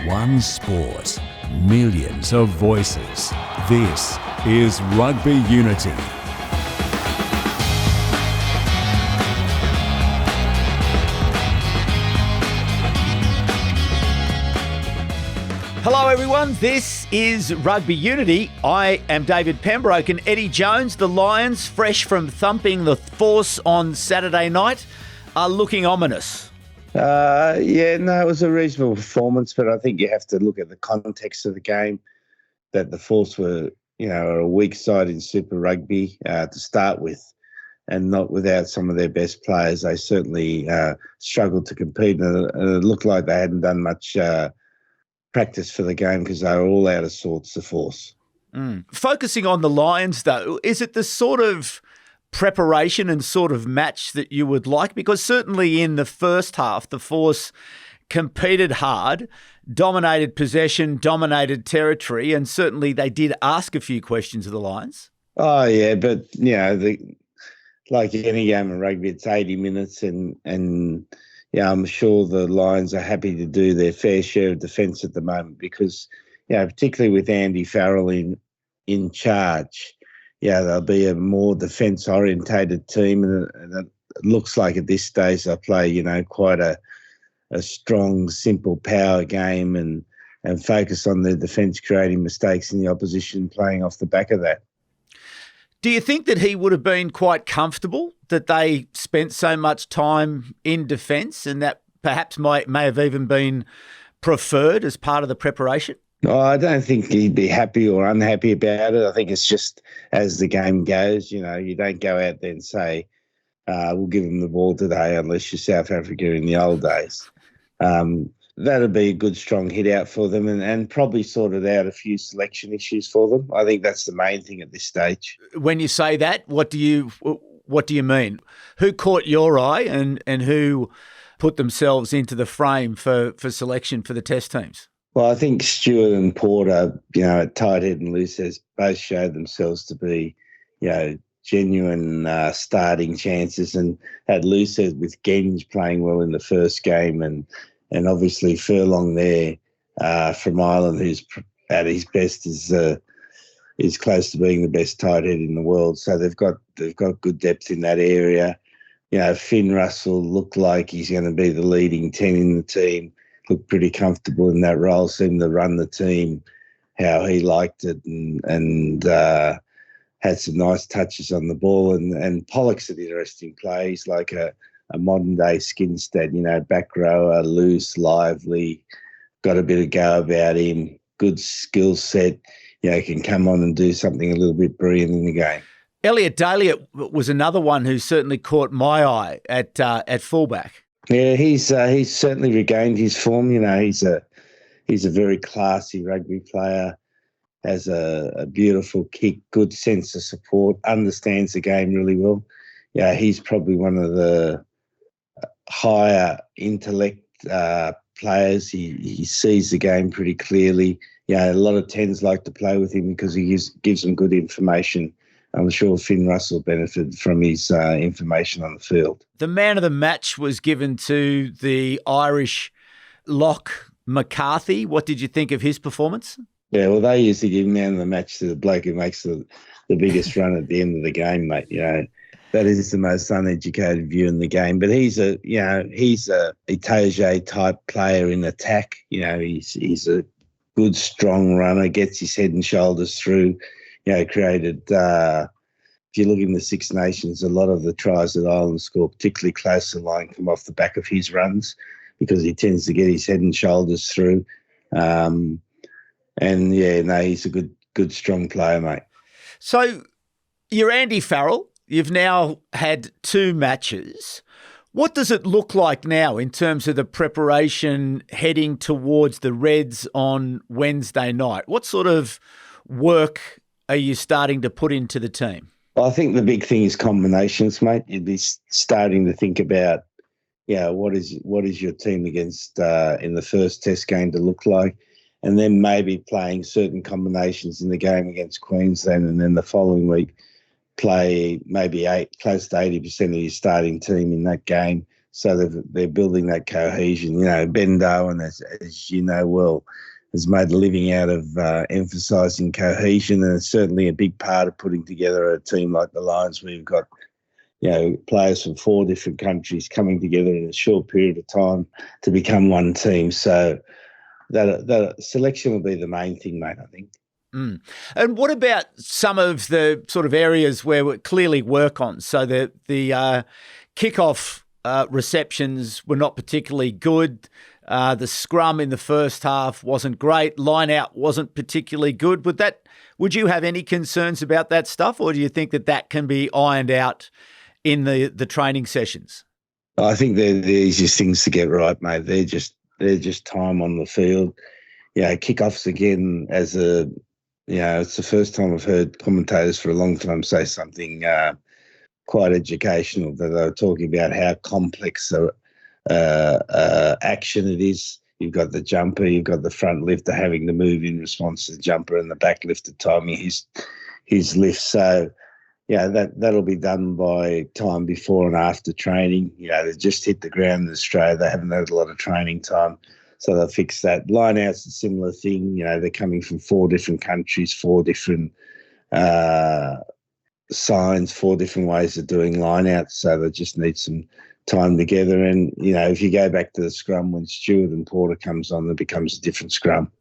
One sport, millions of voices. This is Rugby Unity. Hello everyone, this is Rugby Unity. I am David Pembroke, and Eddie Jones, the Lions, fresh from thumping the Force on Saturday night, are looking ominous. It was a reasonable performance, but I think you have to look at the context of the game, that the Force were, are a weak side in Super Rugby to start with, and not without some of their best players. They certainly struggled to compete, and it looked like they hadn't done much practice for the game because they were all out of sorts, the Force. Focusing on the Lions, though, is it the sort of preparation and sort of match that you would like? Because certainly in the first half, the Force competed hard, dominated possession, dominated territory, and certainly they did ask a few questions of the Lions. Oh, yeah, but, like any game of rugby, it's 80 minutes and I'm sure the Lions are happy to do their fair share of defence at the moment because, particularly with Andy Farrell in charge, they'll be a more defence-orientated team, and it looks like at this stage they'll play, quite a strong, simple power game and focus on their defence, creating mistakes in the opposition, playing off the back of that. Do you think that he would have been quite comfortable that they spent so much time in defence, and that perhaps may have even been preferred as part of the preparation? No, I don't think he'd be happy or unhappy about it. I think it's just as the game goes, you don't go out there and say, we'll give them the ball today unless you're South Africa in the old days. That'd be a good, strong hit out for them and probably sorted out a few selection issues for them. I think that's the main thing at this stage. When you say that, what do you mean? Who caught your eye and who put themselves into the frame for selection for the test teams? Well, I think Stewart and Porter, at tight head and loose head, both showed themselves to be, genuine starting chances, and had loose head with Genge playing well in the first game and obviously Furlong there from Ireland, who's at his best is close to being the best tight head in the world. So they've got good depth in that area. Finn Russell looked like he's going to be the leading 10 in the team. Looked pretty comfortable in that role. Seemed to run the team how he liked it, and had some nice touches on the ball. And Pollock's an interesting play. He's like a modern-day Skinstad, back rower, loose, lively, got a bit of go about him, good skill set, can come on and do something a little bit brilliant in the game. Elliot Daly was another one who certainly caught my eye at fullback. Yeah, he's certainly regained his form. He's a very classy rugby player, has a beautiful kick, good sense of support, understands the game really well. He's probably one of the higher intellect players. He sees the game pretty clearly. A lot of 10s like to play with him because he gives them good information. I'm sure Finn Russell benefited from his information on the field. The man of the match was given to the Irish lock McCarthy. What did you think of his performance? Yeah, well, they usually give man of the match to the bloke who makes the biggest run at the end of the game, mate. That is the most uneducated view in the game. But he's a Itoje type player in attack. He's a good, strong runner, gets his head and shoulders through. Created, if you look in the Six Nations, a lot of the tries that Ireland score, particularly close to the line, come off the back of his runs because he tends to get his head and shoulders through. He's a good, strong player, mate. So you're Andy Farrell. You've now had 2 matches. What does it look like now in terms of the preparation heading towards the Reds on Wednesday night? What sort of work are you starting to put into the team? Well, I think the big thing is combinations, mate. You'd be starting to think about, what is your team against in the first test game to look like, and then maybe playing certain combinations in the game against Queensland, and then the following week play maybe close to 80% of your starting team in that game So they're building that cohesion. You know, Ben Darwin, as you know well, has made a living out of emphasising cohesion, and it's certainly a big part of putting together a team like the Lions, where you've got, you know, players from 4 different countries coming together in a short period of time to become one team. So that selection will be the main thing, mate, I think. Mm. And what about some of the sort of areas where we clearly work on? So the kickoff receptions were not particularly good. The scrum in the first half wasn't great. Line out wasn't particularly good. Would you have any concerns about that stuff, or do you think that can be ironed out in the training sessions? I think they're the easiest things to get right, mate. They're just time on the field. You know, kickoffs again, it's the first time I've heard commentators for a long time say something quite educational, that they were talking about how complex action it is. You've got the jumper, you've got the front lifter having to move in response to the jumper, and the back lifter timing his lift. So, yeah, that'll be done by time before and after training. You know, they've just hit the ground in Australia. They haven't had a lot of training time, so they'll fix that. Line out's a similar thing. You know, they're coming from 4 different countries, 4 different signs, 4 different ways of doing line outs, so they just need some time together. And, you know, if you go back to the scrum, when Stewart and Porter comes on, it becomes a different scrum.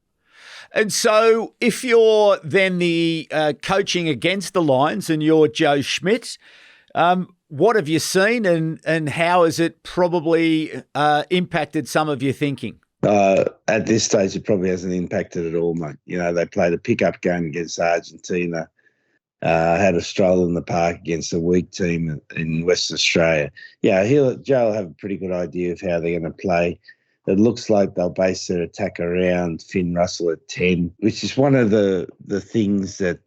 And so if you're then the coaching against the Lions and you're Joe Schmidt, what have you seen and how has it probably impacted some of your thinking? At this stage, it probably hasn't impacted at all, mate. You know, they played a pickup game against Argentina, had a stroll in the park against a weak team in Western Australia. Yeah, Joe will have a pretty good idea of how they're going to play. It looks like they'll base their attack around Finn Russell at 10, which is one of the things that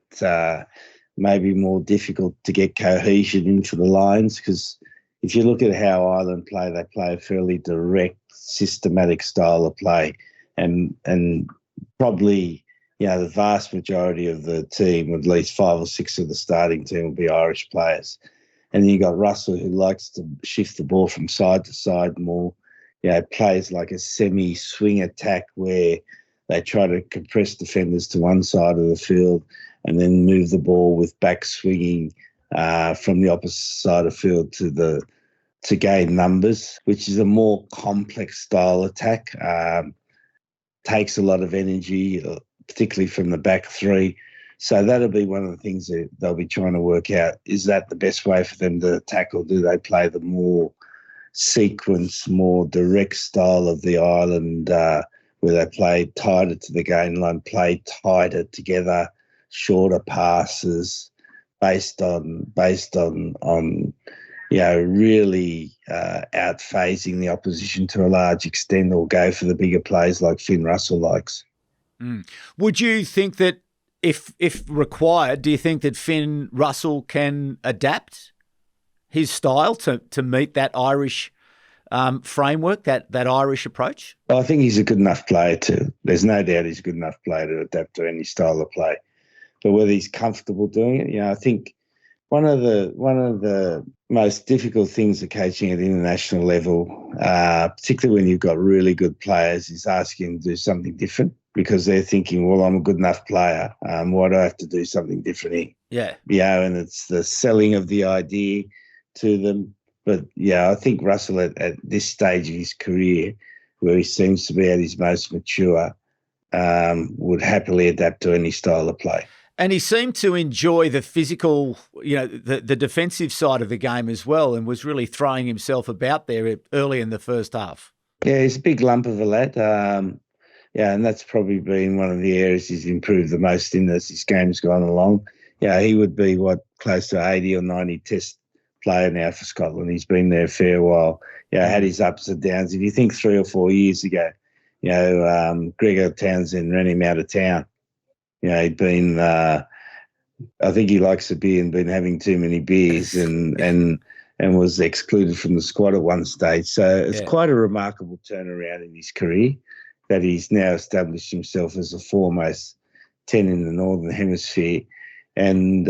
may be more difficult to get cohesion in for the Lions, because if you look at how Ireland play, they play a fairly direct, systematic style of play, and probably, you know, the vast majority of the team, at least 5 or 6 of the starting team, will be Irish players. And then you got Russell, who likes to shift the ball from side to side more. You know, plays like a semi-swing attack where they try to compress defenders to one side of the field and then move the ball with back swinging from the opposite side of the field to gain numbers, which is a more complex style attack. Takes a lot of energy, particularly from the back 3. So that'll be one of the things that they'll be trying to work out. Is that the best way for them to tackle? Do they play the more sequence, more direct style of the Ireland, where they play tighter to the gain line, play tighter together, shorter passes, based on you know, really out-phasing the opposition to a large extent, or go for the bigger plays like Finn Russell likes. Mm. Would you think that if required, do you think that Finn Russell can adapt his style to meet that Irish framework, that Irish approach? Well, I think he's a good enough player to. There's no doubt he's a good enough player to adapt to any style of play. But whether he's comfortable doing it, you know, I think one of the most difficult things of coaching at international level, particularly when you've got really good players, is asking them to do something different, because they're thinking, well, I'm a good enough player. Why do I have to do something different here? Yeah. Yeah, and it's the selling of the idea to them. But, yeah, I think Russell at this stage of his career, where he seems to be at his most mature, would happily adapt to any style of play. And he seemed to enjoy the physical, you know, the defensive side of the game as well, and was really throwing himself about there early in the first half. Yeah, he's a big lump of a lad. Yeah, and that's probably been one of the areas he's improved the most in as his game's gone along. Yeah, he would be, close to 80 or 90 test player now for Scotland. He's been there a fair while. Yeah, had his ups and downs. If you think 3 or 4 years ago, you know, Gregor Townsend ran him out of town. You know, he'd been, I think he likes a beer and been having too many beers and was excluded from the squad at one stage. So it's quite a remarkable turnaround in his career, that he's now established himself as the foremost 10 in the Northern Hemisphere. And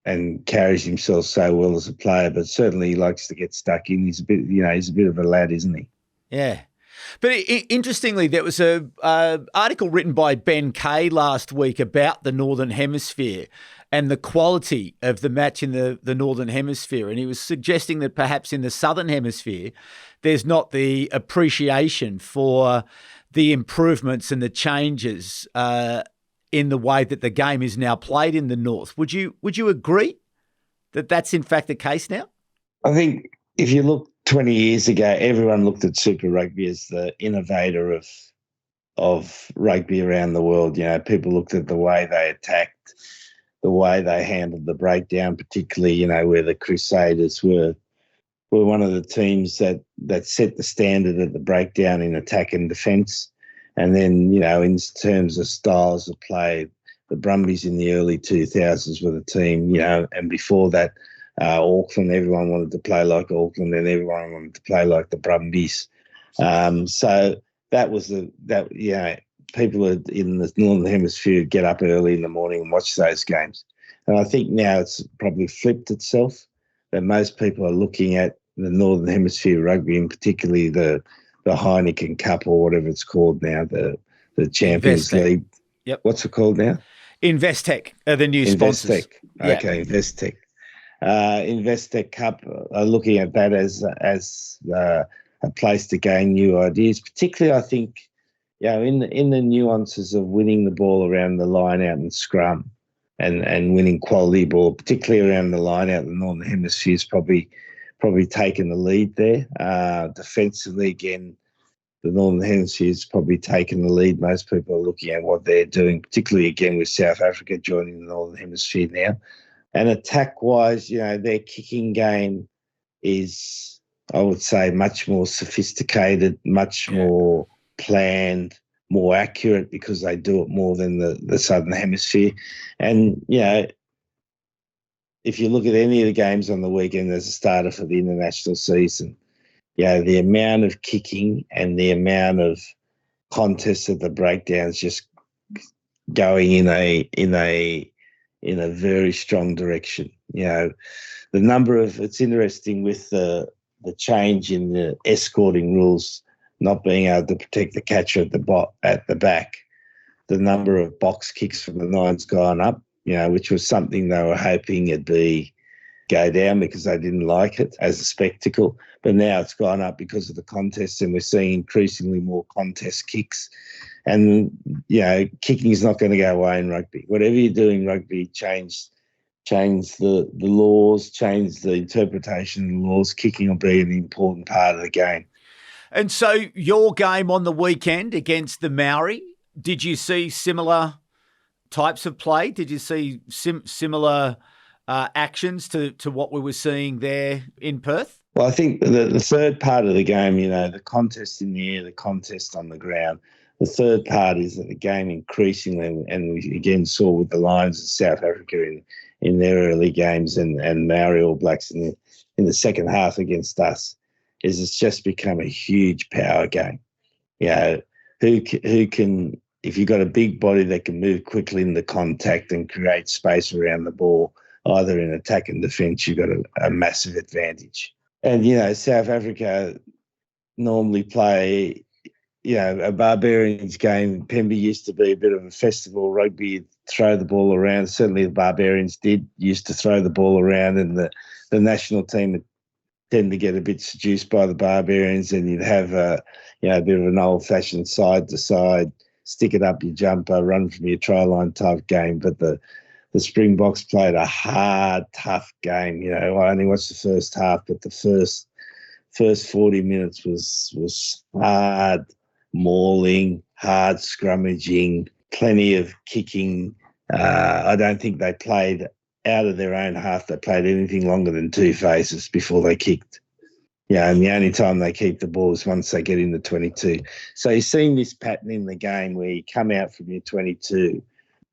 and carries himself so well as a player, but certainly he likes to get stuck in. He's a bit of a lad, isn't he? Yeah. But interestingly, there was a article written by Ben Kay last week about the Northern Hemisphere and the quality of the match in the Northern Hemisphere. And he was suggesting that perhaps in the Southern Hemisphere, there's not the appreciation for the improvements and the changes in the way that the game is now played in the North. Would you agree that that's in fact the case now? I think if you look 20 years ago, everyone looked at Super Rugby as the innovator of rugby around the world. You know, people looked at the way they attacked, the way they handled the breakdown, particularly, you know, where the Crusaders were one of the teams that set the standard at the breakdown in attack and defence. And then, you know, in terms of styles of play, the Brumbies in the early 2000s were the team, you know, and before that, Auckland, everyone wanted to play like Auckland, and everyone wanted to play like the Brumbies. So that was people in the Northern Hemisphere get up early in the morning and watch those games. And I think now it's probably flipped itself, that most people are looking at the Northern Hemisphere rugby, and particularly the Heineken Cup or whatever it's called now, the Champions League. Yep. What's it called now? Investec are the new sponsors. Okay, Investec. Investec Cup are looking at that as a place to gain new ideas, particularly I think, you know, in the nuances of winning the ball around the line out and scrum and winning quality ball, particularly around the line out. The Northern Hemisphere's probably taken the lead there. Defensively, again, the Northern Hemisphere's probably taken the lead. Most people are looking at what they're doing, particularly again with South Africa joining the Northern Hemisphere now. And attack-wise, you know, their kicking game is, I would say, much more sophisticated, much more planned, more accurate, because they do it more than the Southern Hemisphere. And, you know, if you look at any of the games on the weekend as a starter for the international season, you know, the amount of kicking and the amount of contests at the breakdowns just going in a very strong direction. You know, it's interesting with the change in the escorting rules, not being able to protect the catcher at the back, the number of box kicks from the nine's gone up, you know, which was something they were hoping it'd go down because they didn't like it as a spectacle. But now it's gone up because of the contests, and we're seeing increasingly more contest kicks. And, you know, kicking is not going to go away in rugby. Whatever you do in rugby, change the laws, change the interpretation of the laws. Kicking will be an important part of the game. And so your game on the weekend against the Maori, did you see similar types of play? Did you see similar actions to what we were seeing there in Perth? Well, I think the third part of the game, you know, the contest in the air, the contest on the ground, the third part is that the game increasingly, and we again saw with the Lions of South Africa in their early games and Maori All Blacks in the second half against us, is it's just become a huge power game. You know, who can, if you've got a big body that can move quickly in the contact and create space around the ball, either in attack and defence, you've got a massive advantage. And, you know, South Africa normally play, you know, a Barbarians game. Pemby used to be a bit of a festival rugby, throw the ball around. Certainly the Barbarians used to throw the ball around, and the national team would tend to get a bit seduced by the Barbarians, and you'd have a bit of an old-fashioned side-to-side, stick it up your jumper, run from your try line type game. But the Springboks played a hard, tough game. You know, I only watched the first half, but the first 40 minutes was hard mauling, hard scrummaging, plenty of kicking. I don't think they played out of their own half. They played anything longer than 2 phases before they kicked. Yeah, and the only time they keep the ball is once they get into 22. So you're seeing this pattern in the game where you come out from your 22.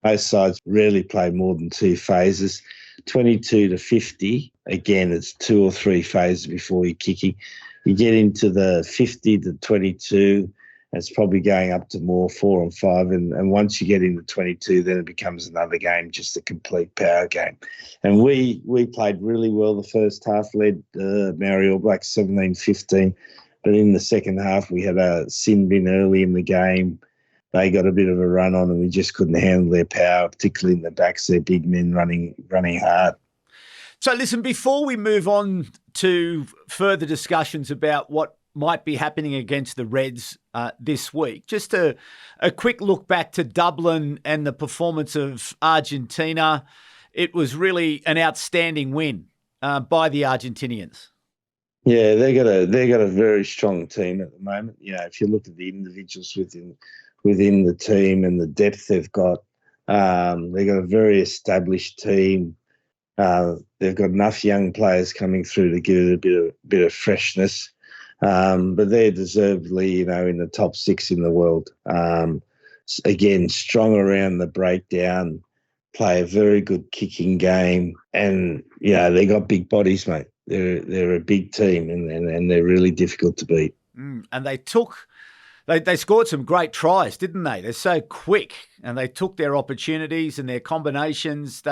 Both sides rarely play more than 2 phases. 22 to 50, again, it's 2 or 3 phases before you're kicking. You get into the 50 to 22, It's probably going up to more 4 and 5. And once you get into 22, then it becomes another game, just a complete power game. And we played really well the first half, led Maori All Blacks 17-15. But in the second half, we had a sin bin early in the game. They got a bit of a run on and we just couldn't handle their power, particularly in the backs, their big men running hard. So listen, before we move on to further discussions about what might be happening against the Reds this week, just a quick look back to Dublin and the performance of Argentina. It was really an outstanding win by the Argentinians. Yeah, they got a very strong team at the moment. You know, if you look at the individuals within the team and the depth they've got a very established team. They've got enough young players coming through to give it a bit of freshness. But they're deservedly, in the top 6 in the world. Again, strong around the breakdown, play a very good kicking game, and they got big bodies, mate. They're a big team, and they're really difficult to beat. And they scored some great tries, didn't they? They're so quick, and they took their opportunities and their combinations.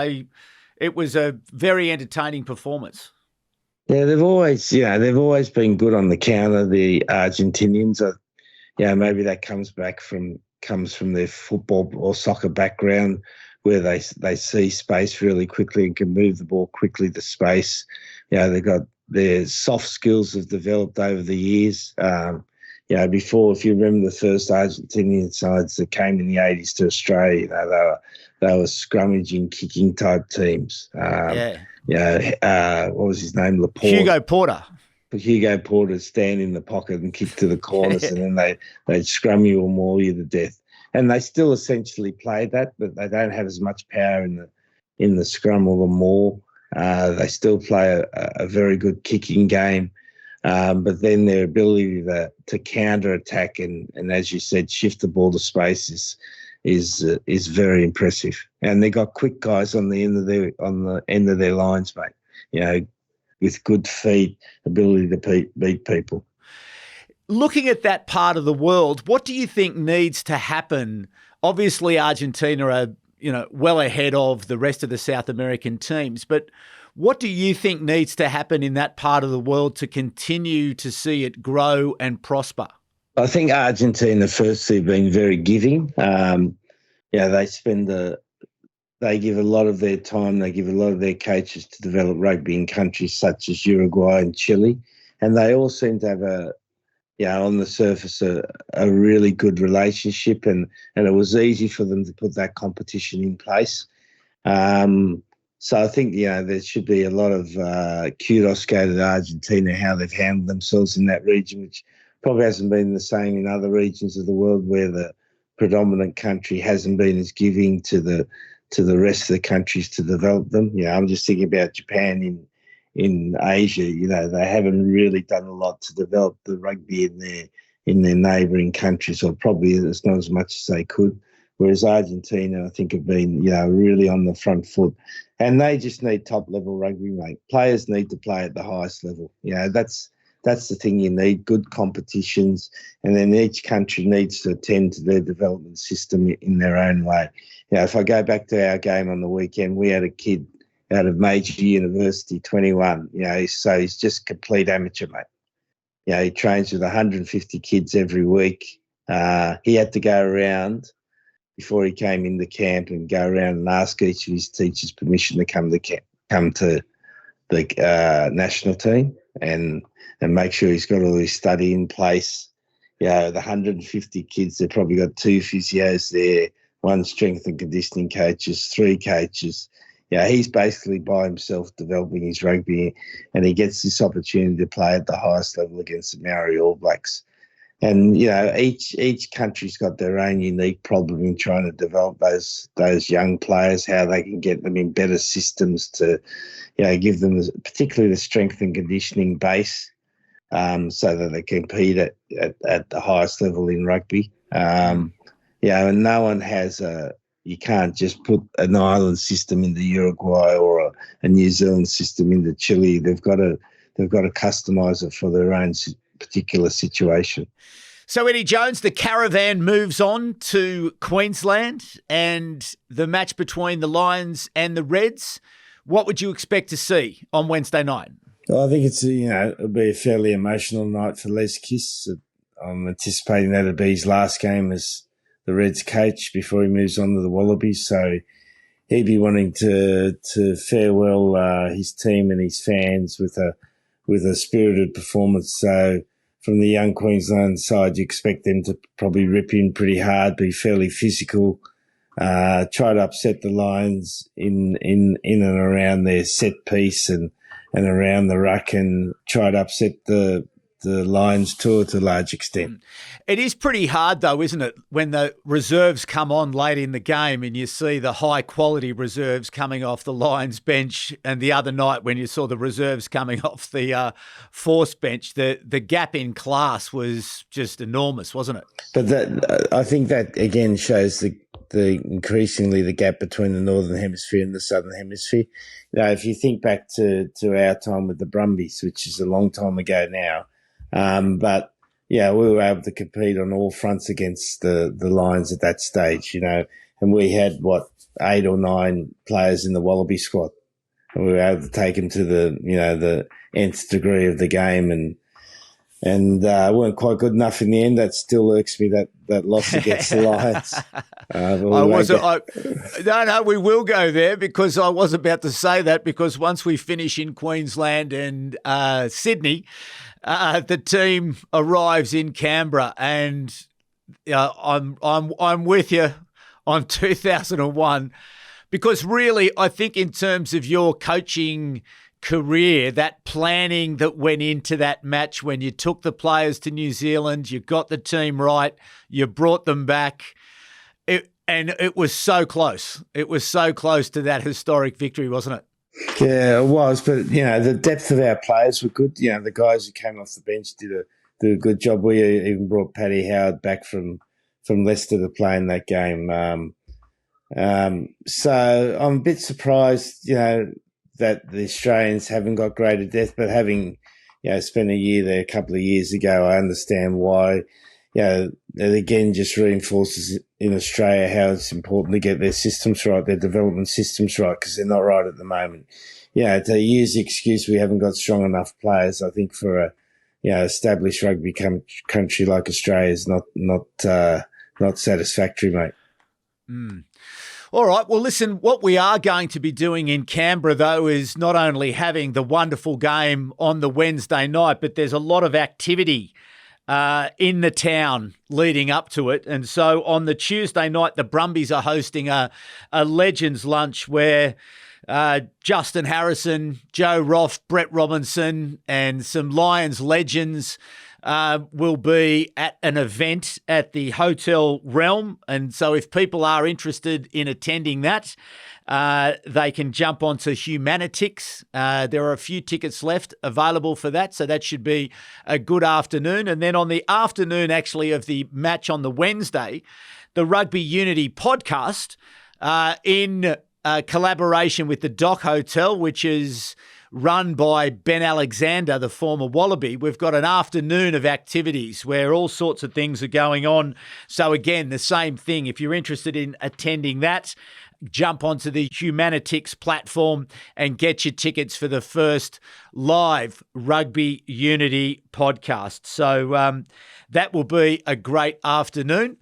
It was a very entertaining performance. Yeah, they've always been good on the counter, the Argentinians. Maybe that comes from their football or soccer background, where they see space really quickly and can move the ball quickly to space. They've got their soft skills have developed over the years. Before, if you remember the first Argentinian sides that came in the 80s to Australia, they were scrummaging, kicking type teams. What was his name? Laporte. Hugo Porter. Hugo Porter stand in the pocket and kick to the corners, and then they'd scrum you or maul you to death. And they still essentially play that, but they don't have as much power in the scrum or the maul. They still play a very good kicking game, but then their ability to counter attack and as you said, shift the ball to space is very impressive. And they got quick guys on the end of their lines, mate. With good feet, ability to beat people. Looking at that part of the world, what do you think needs to happen? Obviously, Argentina are, well ahead of the rest of the South American teams, but what do you think needs to happen in that part of the world to continue to see it grow and prosper? I think Argentina firstly have been very giving. They give a lot of their time, they give a lot of their coaches to develop rugby in countries such as Uruguay and Chile. And they all seem to have on the surface, a really good relationship, and it was easy for them to put that competition in place. So I think, there should be a lot of kudos go to Argentina, how they've handled themselves in that region, which probably hasn't been the same in other regions of the world where the predominant country hasn't been as giving to the rest of the countries to develop them. I'm just thinking about Japan in Asia. They haven't really done a lot to develop the rugby in their neighbouring countries, or probably it's not as much as they could. Whereas Argentina, I think, have been, really on the front foot. And they just need top-level rugby, mate. Players need to play at the highest level. That's the thing. You need good competitions, and then each country needs to attend to their development system in their own way. If I go back to our game on the weekend, we had a kid out of Major University, 21, so he's just complete amateur, mate. He trains with 150 kids every week. He had to go around before he came into camp and go around and ask each of his teachers permission to come to the national team and make sure he's got all his study in place. The 150 kids, they've probably got 2 physios there, 1 strength and conditioning coaches, 3 coaches. He's basically by himself developing his rugby, and he gets this opportunity to play at the highest level against the Maori All Blacks. And, each country's got their own unique problem in trying to develop those young players, how they can get them in better systems to, give them particularly the strength and conditioning base, so that they compete at the highest level in rugby. And no one has you can't just put an island system into Uruguay or a New Zealand system into Chile. They've got to customise it for their own particular situation. So, Eddie Jones, the caravan moves on to Queensland and the match between the Lions and the Reds. What would you expect to see on Wednesday night? Well, I think it'll be a fairly emotional night for Les Kiss. I'm anticipating that it'll be his last game as the Reds coach before he moves on to the Wallabies. So he'd be wanting to farewell his team and his fans with a spirited performance. So from the young Queensland side, you expect them to probably rip in pretty hard, be fairly physical, try to upset the Lions in and around their set piece and around the ruck, and try to upset the Lions tour to a large extent. It is pretty hard, though, isn't it, when the reserves come on late in the game and you see the high-quality reserves coming off the Lions bench, and the other night when you saw the reserves coming off the Force bench, the gap in class was just enormous, wasn't it? But I think that, again, shows the increasingly the gap between the Northern Hemisphere and the Southern Hemisphere. If you think back to our time with the Brumbies, which is a long time ago now, but yeah, we were able to compete on all fronts against the Lions at that stage, and we had 8 or 9 players in the Wallaby squad, and we were able to take them to the nth degree of the game, and weren't quite good enough in the end. That still irks me, that loss against the Lions. We will go there, because I was about to say that, because once we finish in Queensland and Sydney, the team arrives in Canberra, and I'm with you on 2001, because really I think in terms of your coaching career, that planning that went into that match when you took the players to New Zealand, you got the team right, you brought them back, and it was so close. It was so close to that historic victory, wasn't it? Yeah, it was. But, the depth of our players were good. The guys who came off the bench did a good job. We even brought Paddy Howard back from Leicester to play in that game. So I'm a bit surprised, that the Australians haven't got greater depth, but having, spent a year there a couple of years ago, I understand why. It again just reinforces in Australia how it's important to get their systems right, their development systems right, because they're not right at the moment. To use the excuse we haven't got strong enough players, I think for a established rugby country like Australia is not satisfactory, mate. Mm. All right. Well, listen, what we are going to be doing in Canberra, though, is not only having the wonderful game on the Wednesday night, but there's a lot of activity in the town leading up to it. And so on the Tuesday night, the Brumbies are hosting a Legends lunch where Justin Harrison, Joe Roff, Brett Robinson, and some Lions legends will be at an event at the Hotel Realm. And so if people are interested in attending that, they can jump onto Humanitix. There are a few tickets left available for that, so that should be a good afternoon. And then on the afternoon, actually, of the match on the Wednesday, the Rugby Unity podcast, in collaboration with the Dock Hotel, which is run by Ben Alexander, the former Wallaby. We've got an afternoon of activities where all sorts of things are going on. So again, the same thing. If you're interested in attending that, jump onto the Humanitix platform and get your tickets for the first live Rugby Unity podcast. So that will be a great afternoon.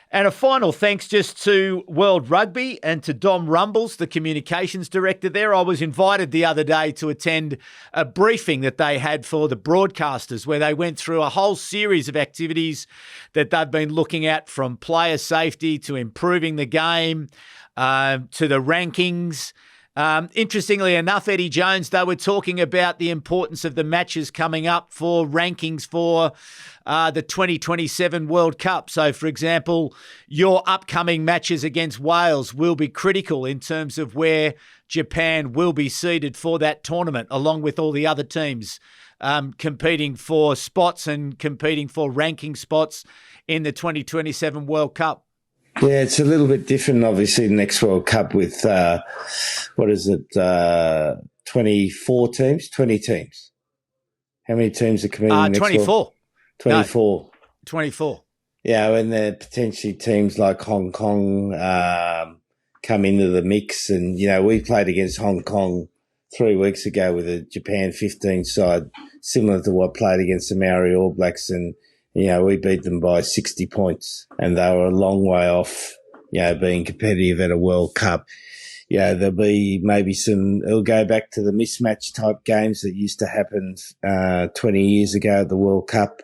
And a final thanks just to World Rugby and to Dom Rumbles, the communications director there. I was invited the other day to attend a briefing that they had for the broadcasters, where they went through a whole series of activities that they've been looking at, from player safety to improving the game, to the rankings. Interestingly enough, Eddie Jones, they were talking about the importance of the matches coming up for rankings for the 2027 World Cup. So, for example, your upcoming matches against Wales will be critical in terms of where Japan will be seeded for that tournament, along with all the other teams competing for spots and competing for ranking spots in the 2027 World Cup. Yeah, it's a little bit different, obviously, the next World Cup with, 24 teams? 20 teams. How many teams are competing next 24. World? 24. 24. Yeah, and there potentially teams like Hong Kong come into the mix. And, we played against Hong Kong 3 weeks ago with a Japan 15 side, similar to what played against the Maori All Blacks. And, we beat them by 60 points. And they were a long way off, being competitive at a World Cup. There'll be maybe it'll go back to the mismatch type games that used to happen 20 years ago at the World Cup.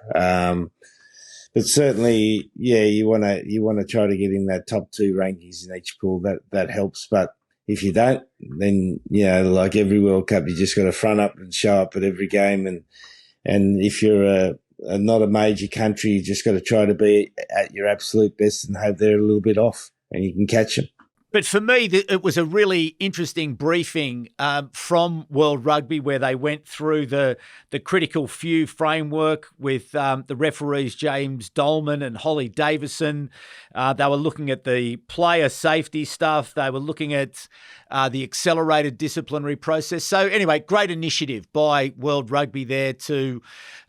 But certainly, you want to try to get in that top 2 rankings in each pool. That helps. But if you don't, then, like every World Cup, you just got to front up and show up at every game. And if you're not a major country, you just got to try to be at your absolute best and hope they're a little bit off and you can catch them. But for me, it was a really interesting briefing from World Rugby where they went through the critical few framework with the referees James Dolman and Holly Davison. They were looking at the player safety stuff. They were looking at the accelerated disciplinary process. So anyway, great initiative by World Rugby there to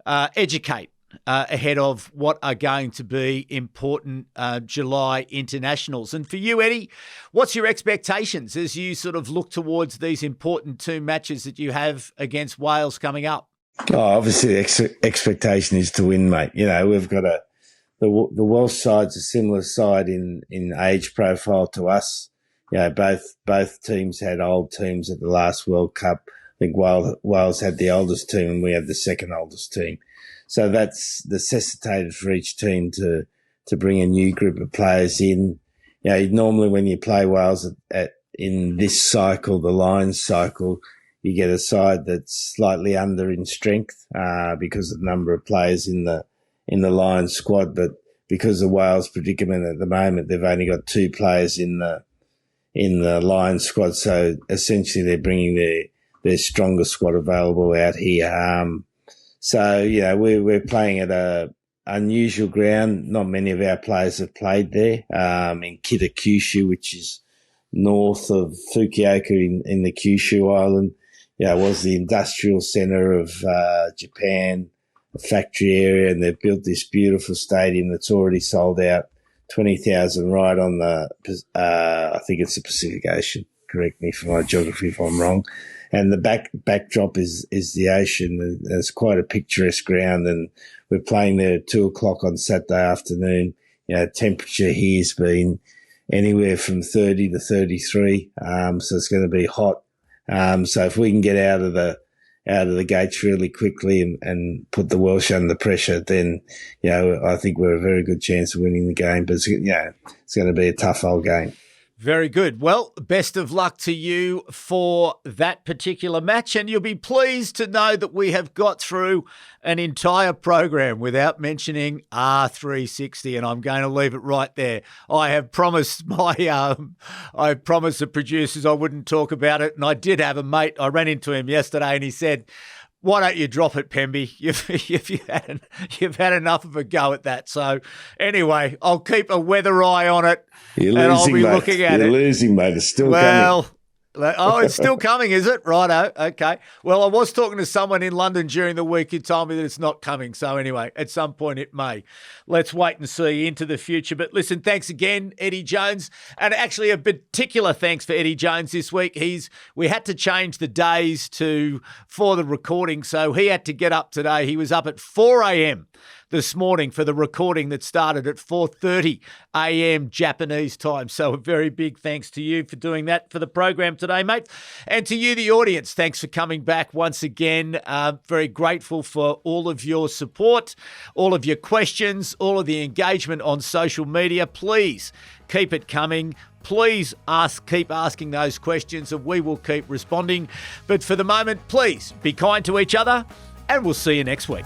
educate ahead of what are going to be important July internationals. And for you, Eddie, what's your expectations as you sort of look towards these important 2 matches that you have against Wales coming up? Oh, obviously the expectation is to win, mate. We've got the Welsh side's a similar side in age profile to us. Both teams had old teams at the last World Cup. I think Wales had the oldest team and we had the second oldest team. So that's necessitated for each team to bring a new group of players in. Normally when you play Wales in this cycle, the Lions cycle, you get a side that's slightly under in strength because of the number of players in the Lions squad. But because of Wales' predicament at the moment, they've only got 2 players in the Lions squad. So essentially they're bringing their strongest squad available out here. So, we're playing at a unusual ground. Not many of our players have played there, in Kitakyushu, which is north of Fukuoka in the Kyushu Island. It was the industrial center of Japan, a factory area, and they've built this beautiful stadium that's already sold out, 20,000 right on I think it's the Pacific Ocean. Correct me for my geography if I'm wrong. And the backdrop is the ocean. And it's quite a picturesque ground. And we're playing there at 2:00 on Saturday afternoon. Temperature here's been anywhere from 30 to 33. So it's going to be hot. So if we can get out of the gates really quickly and put the Welsh under pressure, then, I think we're a very good chance of winning the game. But it's going to be a tough old game. Very good. Well, best of luck to you for that particular match, and you'll be pleased to know that we have got through an entire program without mentioning R360, and I'm going to leave it right there. I have promised I promised the producers I wouldn't talk about it, and I did have a mate. I ran into him yesterday, and he said, "Why don't you drop it, Pemby? You've had enough of a go at that." So anyway, I'll keep a weather eye on it, and I'll be looking at it. You're losing, mate. It's still coming. Oh, it's still coming, is it? Righto. Okay. Well, I was talking to someone in London during the week who told me that it's not coming. So anyway, at some point it may. Let's wait and see into the future. But listen, thanks again, Eddie Jones. And actually a particular thanks for Eddie Jones this week. We had to change the days for the recording. So he had to get up today. He was up at 4 a.m. this morning for the recording that started at 4:30 a.m. Japanese time. So a very big thanks to you for doing that for the program today, mate. And to you, the audience, thanks for coming back once again. Very grateful for all of your support, all of your questions, all of the engagement on social media. Please keep it coming. Please keep asking those questions and we will keep responding. But for the moment, please be kind to each other and we'll see you next week.